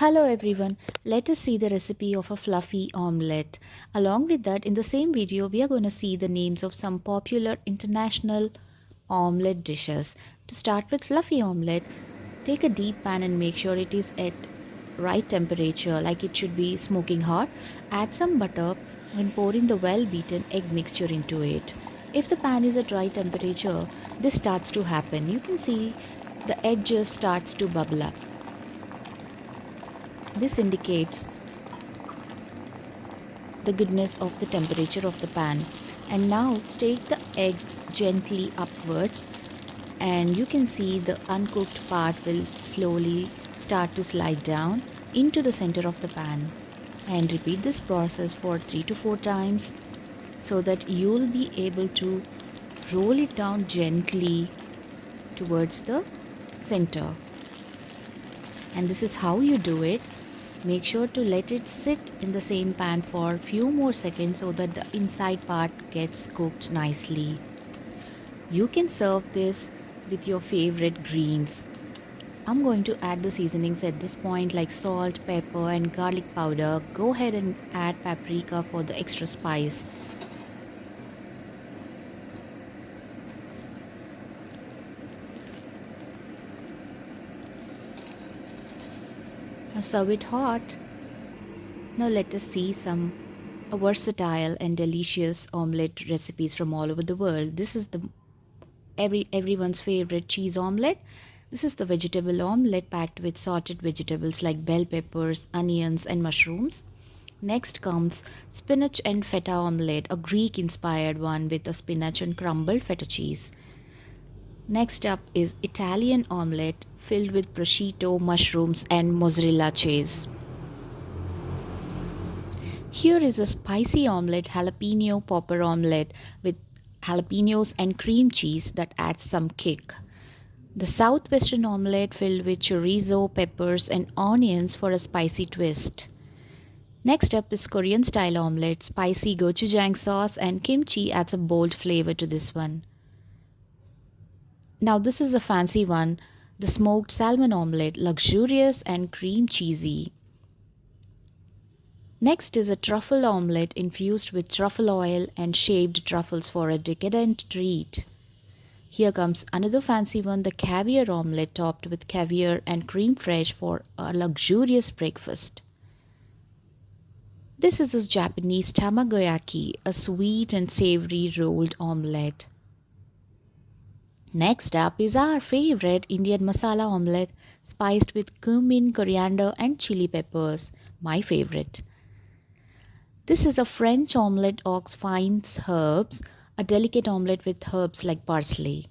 Hello everyone, let us see the recipe of a fluffy omelette. Along with that, in the same video, we are going to see the names of some popular international omelette dishes. To start with fluffy omelette, take a deep pan and make sure it is at right temperature, like it should be smoking hot. Add some butter and pour in the well-beaten egg mixture into it. If the pan is at right temperature, this starts to happen. You can see the edges starts to bubble up. This indicates the goodness of the temperature of the pan. And now take the egg gently upwards and you can see the uncooked part will slowly start to slide down into the center of the pan. And repeat this process for 3 to 4 times so that you'll be able to roll it down gently towards the center. And this is how you do it. Make sure to let it sit in the same pan for a few more seconds so that the inside part gets cooked nicely. You can serve this with your favorite greens. I'm going to add the seasonings at this point like salt, pepper and garlic powder. Go ahead and add paprika for the extra spice. Now serve it hot. Now let us see some versatile and delicious omelette recipes from all over the world. This is the everyone's favorite cheese omelette. This is the vegetable omelette packed with sauteed vegetables like bell peppers, onions and mushrooms. Next comes spinach and feta omelette, a Greek inspired one with a spinach and crumbled feta cheese. Next up is Italian omelette filled with prosciutto, mushrooms and mozzarella cheese. Here is a spicy omelette, jalapeno popper omelette with jalapenos and cream cheese that adds some kick. The southwestern omelette filled with chorizo, peppers and onions for a spicy twist. Next up is Korean style omelette, spicy gochujang sauce and kimchi adds a bold flavor to this one. Now this is a fancy one, the smoked salmon omelette, luxurious and cream cheesy. Next is a truffle omelette infused with truffle oil and shaved truffles for a decadent treat. Here comes another fancy one, the caviar omelette topped with caviar and creme fraiche for a luxurious breakfast. This is a Japanese tamagoyaki, a sweet and savory rolled omelette. Next up is our favorite Indian masala omelette spiced with cumin, coriander and chili peppers, my favorite. This is a French omelette aux fines herbs, a delicate omelette with herbs like parsley.